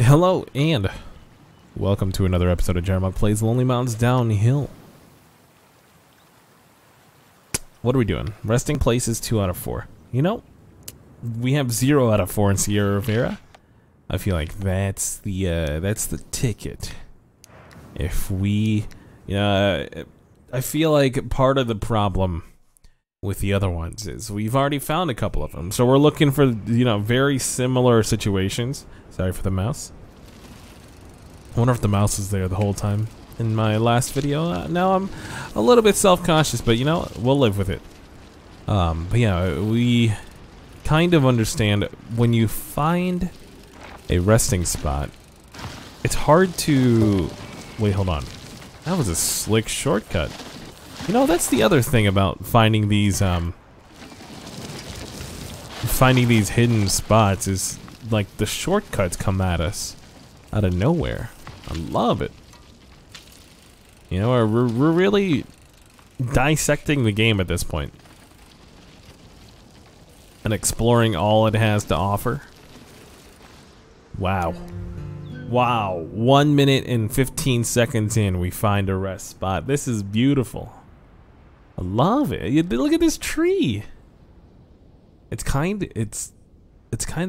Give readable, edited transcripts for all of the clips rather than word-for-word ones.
Hello and welcome to another episode of Jarmog Plays Lonely Mountains Downhill. What are we doing? Resting place is 2 out of 4. You know, we have 0 out of 4 in Sierra Rivera. I feel like that's the ticket. If we, I feel like part of the problem with the other ones is we've already found a couple of them, so we're looking for very similar situations. Sorry for the mouse. I wonder if the mouse was there the whole time in my last video. Now I'm a little bit self-conscious, but we'll live with it. But yeah, we kind of understand when you find a resting spot, it's hard to... Wait, hold on. That was a slick shortcut. That's the other thing about finding these hidden spots is like the shortcuts come at us out of nowhere. I love it. We're really dissecting the game at this point and exploring all it has to offer. Wow. Wow. 1 minute and 15 seconds in, we find a rest spot. This is beautiful. I love it. Look at this tree. It's kind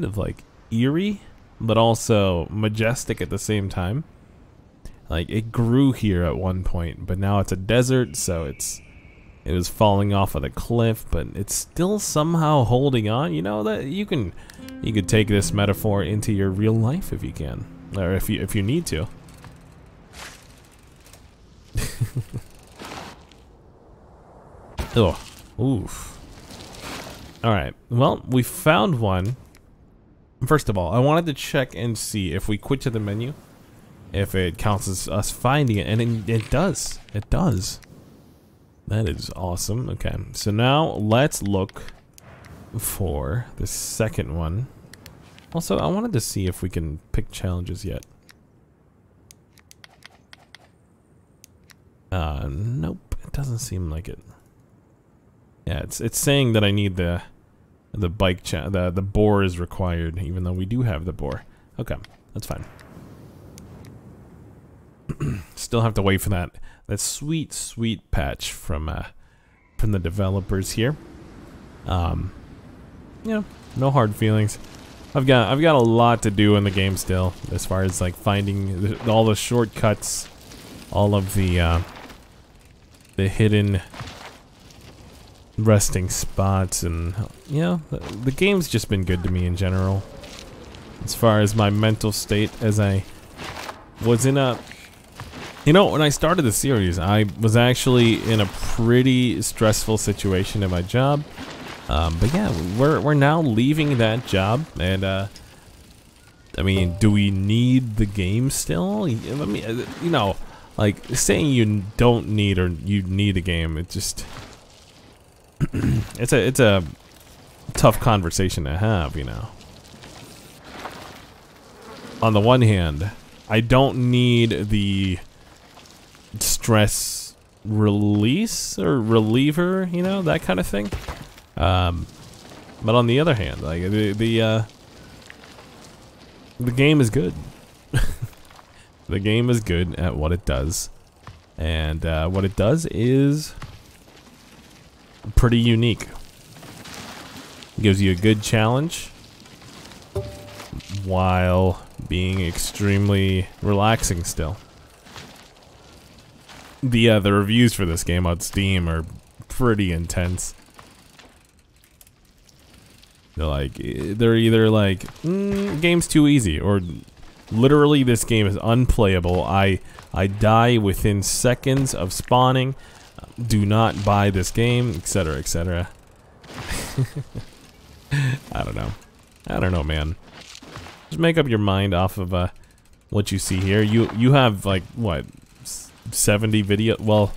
of like eerie, but also majestic at the same time. Like, it grew here at one point, but now it's a desert, so it was falling off of the cliff, but it's still somehow holding on. That you could take this metaphor into your real life if you can, or if you need to. Oh, oof. All right. Well, we found one. First of all, I wanted to check and see if we quit to the menu, if it counts as us finding it, and it does. It does. That is awesome. Okay, so now let's look for the second one. Also, I wanted to see if we can pick challenges yet. Nope, it doesn't seem like it. Yeah, it's saying that I need the bike the boar is required, even though we do have the boar. Okay, that's fine. Still have to wait for that sweet patch from the developers here. No hard feelings. I've got a lot to do in the game still, as far as like finding all the shortcuts, all of the hidden resting spots, and the game's just been good to me in general. As far as my mental state, as I was in a... when I started the series, I was actually in a pretty stressful situation at my job. But yeah, we're now leaving that job, and I mean, do we need the game still? Let me, like saying you don't need or you need a game, it just it's a tough conversation to have, On the one hand, I don't need the stress release or reliever, that kind of thing. But on the other hand, like the game is good. The game is good at what it does, and what it does is pretty unique. It gives you a good challenge while being extremely relaxing still. The reviews for this game on Steam are pretty intense. They're either like, game's too easy, or literally this game is unplayable. I die within seconds of spawning. Do not buy this game, etc., etc. I don't know, man. Just make up your mind off of what you see here. You have like what, 70 video? Well,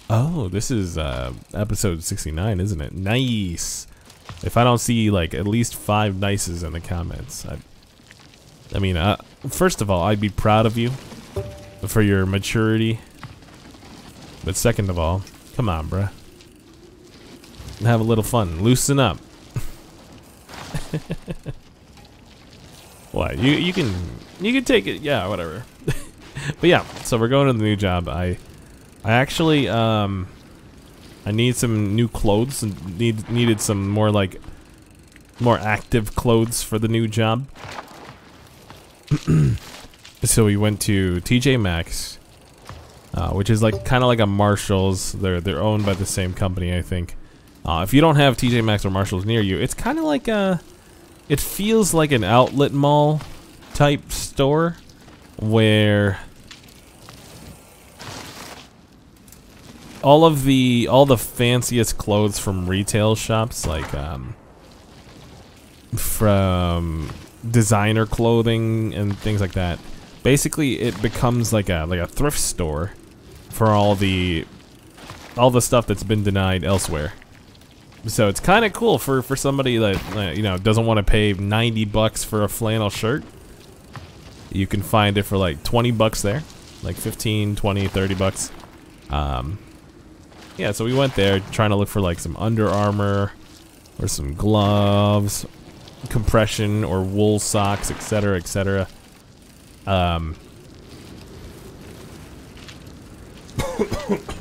oh, this is episode 69, isn't it? Nice. If I don't see like at least 5 nices in the comments, I mean, first of all, I'd be proud of you for your maturity. But second of all, come on, bruh. Have a little fun. Loosen up. What? You can take it. Yeah, whatever. But yeah, so we're going to the new job. I actually I need some new clothes and needed some more like more active clothes for the new job. So we went to TJ Maxx, which is like kind of like a Marshalls. They're owned by the same company, I think. If you don't have TJ Maxx or Marshalls near you, it's kind of like a. It feels like an outlet mall type store where all the fanciest clothes from retail shops, like from designer clothing and things like that. Basically, it becomes like a thrift store for all the stuff that's been denied elsewhere. So it's kind of cool for somebody that you know doesn't want to pay $90 for a flannel shirt. You can find it for like $20 there, like 15, 20, 30 bucks. Yeah, so we went there trying to look for like some Under Armour or some gloves, compression or wool socks, etc., etc.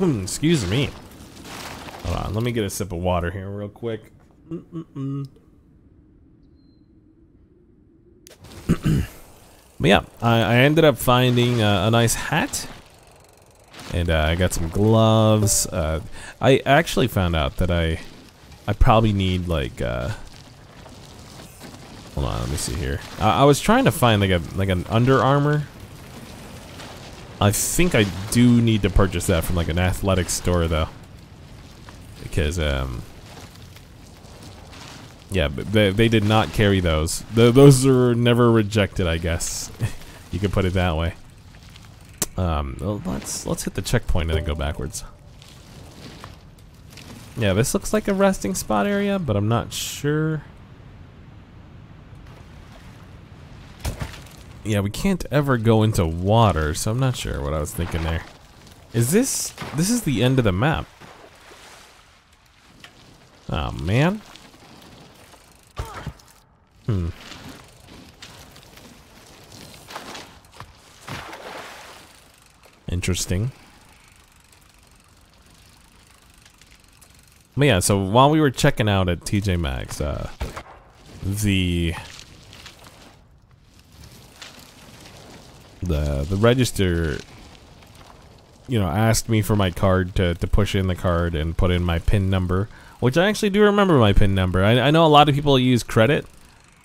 Excuse me. Hold on, let me get a sip of water here real quick. But yeah, I ended up finding a nice hat. And I got some gloves. I actually found out that I probably need like hold on, let me see here. I was trying to find like an Under Armour. I think I do need to purchase that from like an athletic store though, because yeah, but they did not carry those. Those were never rejected, I guess. You could put it that way. Well, let's hit the checkpoint and then go backwards. Yeah, this looks like a resting spot area, but I'm not sure. Yeah, we can't ever go into water, so I'm not sure what I was thinking there. Is this is the end of the map? Oh man. Interesting. But yeah, so while we were checking out at TJ Maxx, the register, you know, asked me for my card to push in the card and put in my PIN number, which I actually do remember my PIN number. I know a lot of people use credit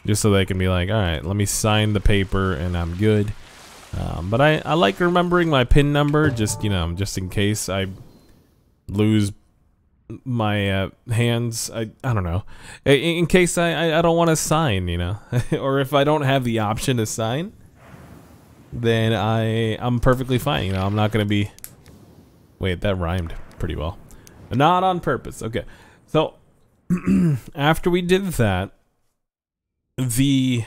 just so they can be like, all right, let me sign the paper and I'm good. But I like remembering my PIN number, just, you know, just in case I lose my hands. I don't know, in case I don't want to sign, you know, or if I don't have the option to sign, then I'm perfectly fine. You know, I'm not gonna be. Wait, that rhymed pretty well. Not on purpose. Okay, so after we did that, the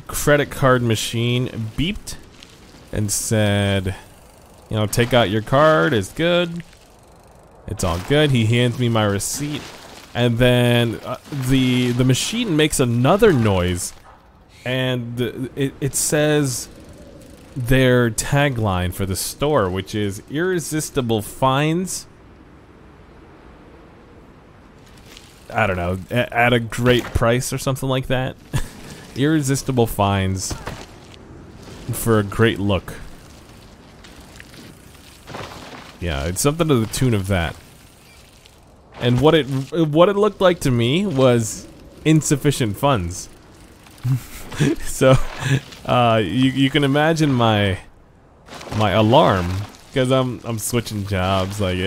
credit card machine beeped and said, you know, take out your card, it's good. It's all good. He hands me my receipt, and then the machine makes another noise, and it says their tagline for the store, which is irresistible finds. I don't know, at a great price or something like that. Irresistible finds for a great look. Yeah, it's something to the tune of that. And what it looked like to me was insufficient funds. So you can imagine my alarm, because I'm switching jobs. Like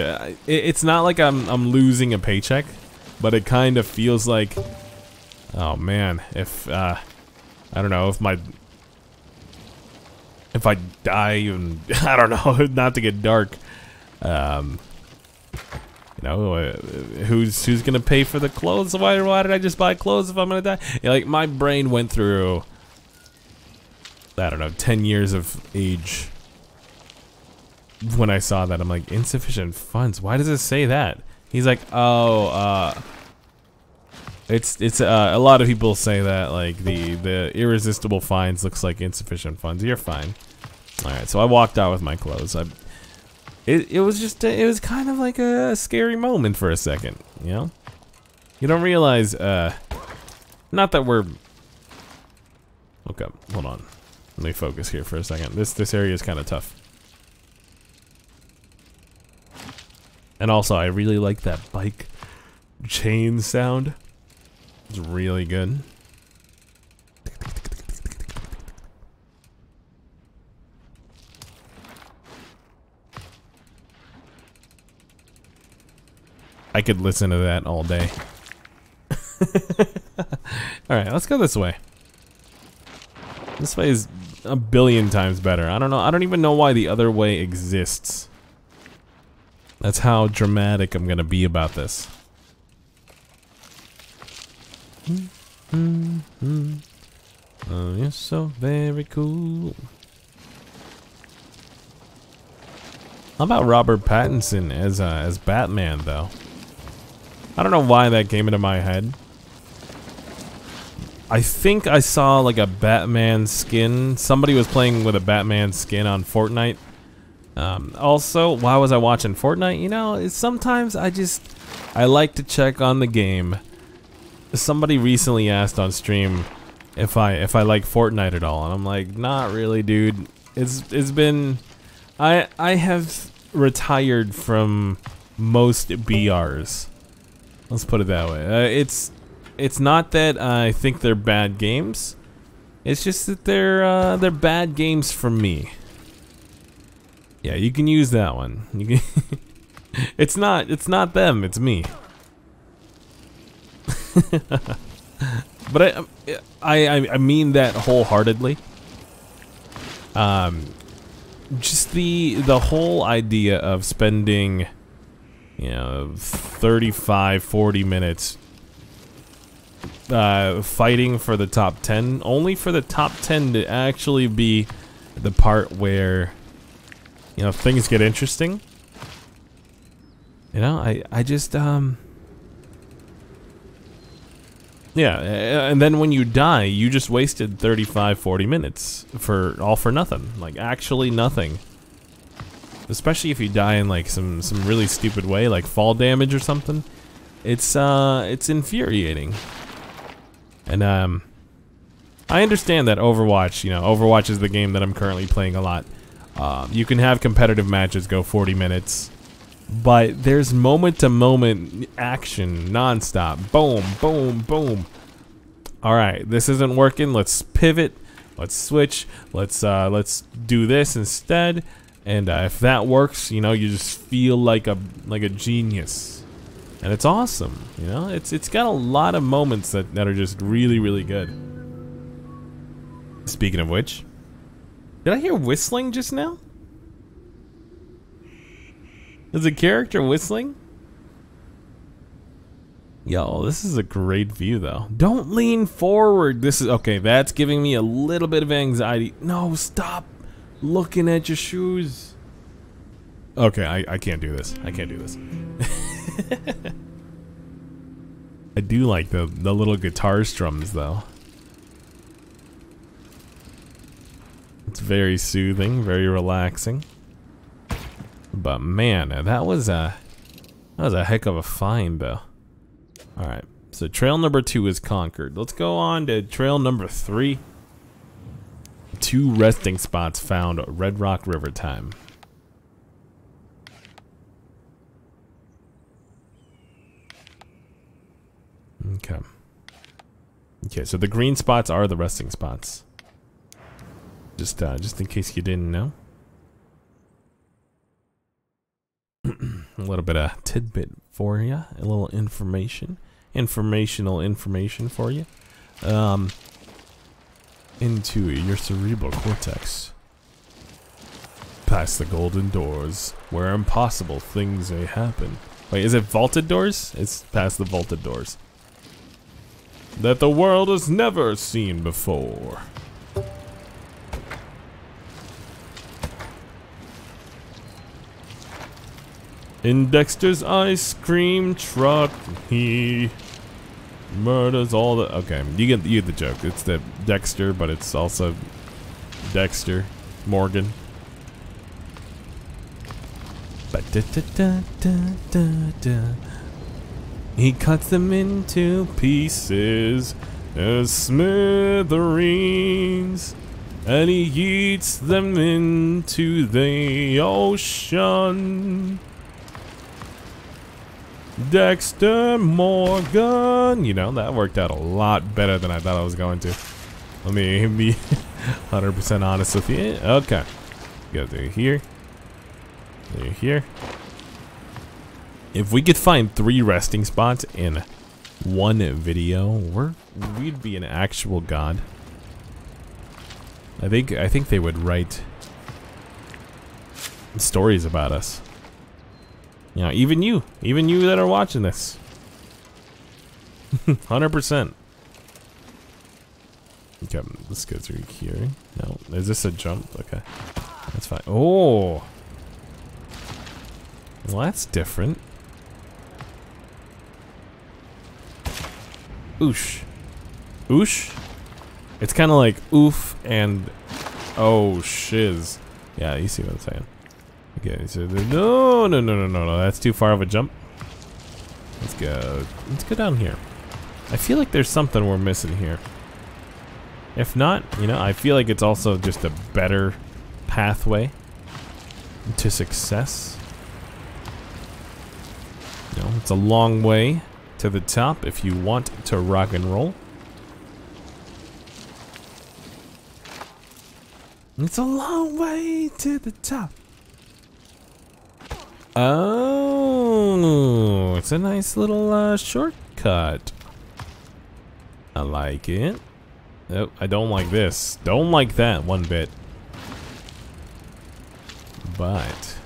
it's not like I'm losing a paycheck, but it kind of feels like, oh man, if I don't know, if I die, and I don't know, not to get dark, you know, who's gonna pay for the clothes? Why did I just buy clothes if I'm gonna die? Yeah, like my brain went through, I don't know, 10 years of age when I saw that. I'm like, insufficient funds. Why does it say that? He's like, oh, It's a lot of people say that like the irresistible finds looks like insufficient funds. You're fine. All right, so I walked out with my clothes. It was just it was kind of like a scary moment for a second, you know. You don't realize not that we're okay. Hold on, let me focus here for a second. This area is kind of tough, and also I really like that bike chain sound. It's really good. I could listen to that all day. Alright, let's go this way. This way is a billion times better. I don't know. I don't even know why the other way exists. That's how dramatic I'm gonna be about this. Oh, you're so very cool. How about Robert Pattinson as Batman, though? I don't know why that came into my head. I think I saw like a Batman skin. Somebody was playing with a Batman skin on Fortnite. Also, why was I watching Fortnite? You know, sometimes I like to check on the game. Somebody recently asked on stream if I like Fortnite at all, and I'm like, not really, dude. It's been I have retired from most BRs. Let's put it that way. It's not that I think they're bad games. It's just that they're bad games for me. Yeah, you can use that one. You can it's not them, it's me. But I mean that wholeheartedly. Just the whole idea of spending, you know, 35-40 minutes fighting for the top 10, only for the top 10 to actually be the part where, you know, things get interesting. You know, I just yeah, and then when you die, you just wasted 35-40 minutes for nothing. Like, actually nothing. Especially if you die in like some really stupid way, like fall damage or something. It's infuriating. And I understand that Overwatch, you know, Overwatch is the game that I'm currently playing a lot. You can have competitive matches go 40 minutes. But there's moment-to-moment action, non-stop. Boom, boom, boom. Alright, this isn't working. Let's pivot. Let's switch. Let's do this instead. And if that works, you know, you just feel like a genius. And it's awesome, you know? It's got a lot of moments that are just really, really good. Speaking of which, did I hear whistling just now? Is a character whistling? Yo, this is a great view though. Don't lean forward. This is okay, that's giving me a little bit of anxiety. No, stop looking at your shoes. Okay, I can't do this. I can't do this. I do like the little guitar strums though. It's very soothing, very relaxing. But man, that was a heck of a find though. Alright, so trail number 2 is conquered. Let's go on to trail number 3. 2 resting spots found, Red Rock River time. Okay. Okay, so the green spots are the resting spots. Just in case you didn't know. A little bit of tidbit for you, a little informational information for you, into your cerebral cortex, past the golden doors, where impossible things may happen. Wait, is it vaulted doors? It's past the vaulted doors that the world has never seen before. In Dexter's ice cream truck, he Murders all the... Okay, you get the joke. It's the Dexter, but it's also Dexter Morgan. He cuts them into pieces as smithereens, and he eats them into the ocean. Dexter Morgan. You know, that worked out a lot better than I thought I was going to. Let me be 100% honest with you. Okay. Go through here. Through here. If we could find 3 resting spots in one video, we'd be an actual god. I think they would write stories about us. You know, even you that are watching this. 100%. Okay, let's go through here. No, is this a jump? Okay, that's fine. Oh, well, that's different. Oosh, oosh. It's kind of like oof and oh shiz. Yeah, you see what I'm saying. Okay, so no, that's too far of a jump. Let's go down here. I feel like there's something we're missing here. If not, you know, I feel like it's also just a better pathway to success. You know, it's a long way to the top if you want to rock and roll. It's a long way to the top. Oh, it's a nice little shortcut. I like it. Oh, I don't like this. Don't like that one bit. But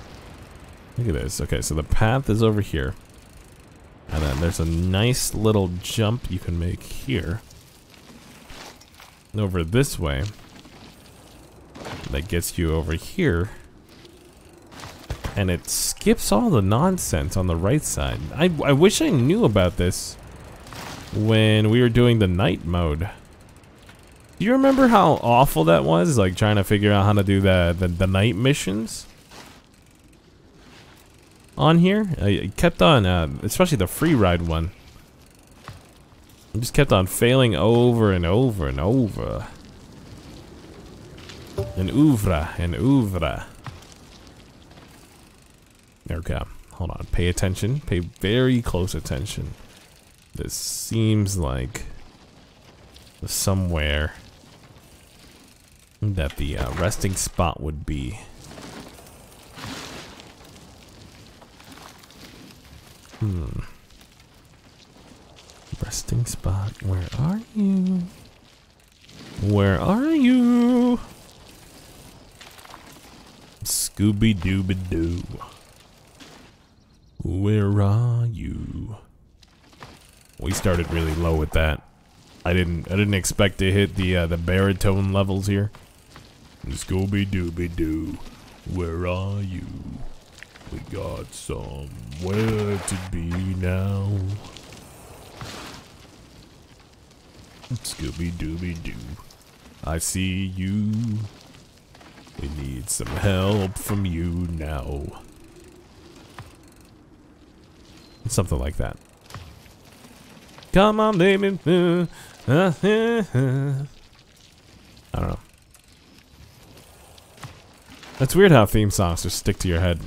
look at this. Okay, so the path is over here. And then there's a nice little jump you can make here. Over this way. That gets you over here. And it skips all the nonsense on the right side. I wish I knew about this when we were doing the night mode. Do you remember how awful that was? Like trying to figure out how to do the night missions on here. I kept on, especially the free ride one. I just kept on failing over and over and over. And oeuvre. Okay, hold on. Pay attention. Pay very close attention. This seems like somewhere that the resting spot would be. Resting spot. Where are you? Where are you? Scooby-Dooby-Doo. Where are you? We started really low with that. I didn't expect to hit the baritone levels here. Scooby-Dooby-Doo, where are you? We got somewhere to be now. Scooby-Dooby-Doo, I see you. We need some help from you now. Something like that. Come on, baby. I don't know. That's weird how theme songs just stick to your head.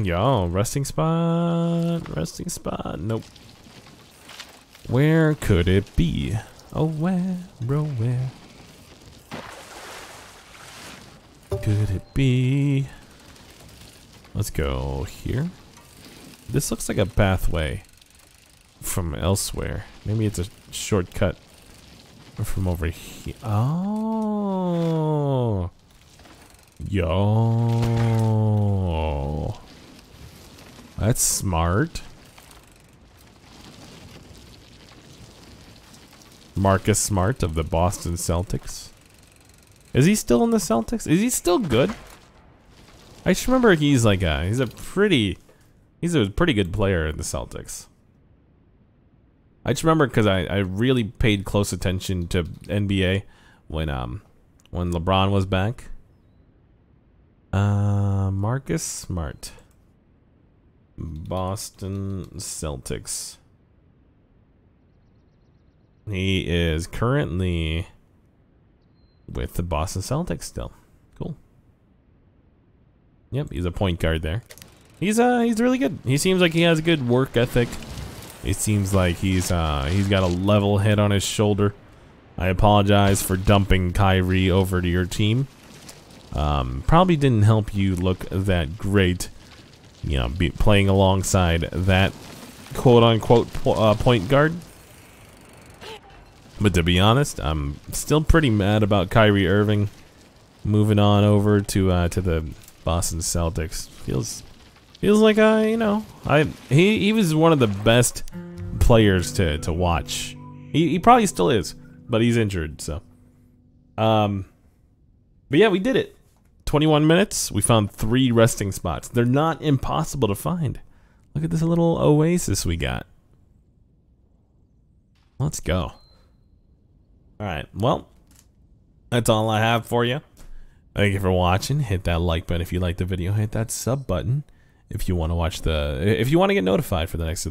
Yo, resting spot. Resting spot. Nope. Where could it be? Oh, where? Oh, where? Could it be? Let's go here. This looks like a pathway from elsewhere. Maybe it's a shortcut from over here. Oh. Yo. That's smart. Marcus Smart of the Boston Celtics. Is he still in the Celtics? Is he still good? I just remember he's like he's a pretty He's a pretty good player in the Celtics. I just remember because I really paid close attention to NBA when LeBron was back. Marcus Smart, Boston Celtics. He is currently with the Boston Celtics still. Cool. Yep, he's a point guard there. He's really good. He seems like he has a good work ethic. It seems like he's got a level head on his shoulder. I apologize for dumping Kyrie over to your team. Probably didn't help you look that great, you know, playing alongside that quote-unquote point guard. But to be honest, I'm still pretty mad about Kyrie Irving moving on over to the Boston Celtics. Feels like you know, he was one of the best players to watch. He probably still is, but he's injured, so. But yeah, we did it. 21 minutes. We found 3 resting spots. They're not impossible to find. Look at this little oasis we got. Let's go. Alright, well, that's all I have for you. Thank you for watching. Hit that like button if you liked the video. Hit that sub button if you want to watch if you want to get notified for the next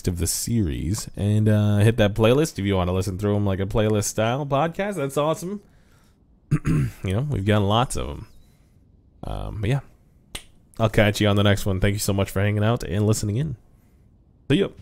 of the series. And hit that playlist if you want to listen through them like a playlist style podcast. That's awesome. You know, we've got lots of them. But yeah, I'll catch you on the next one. Thank you so much for hanging out and listening in. See you.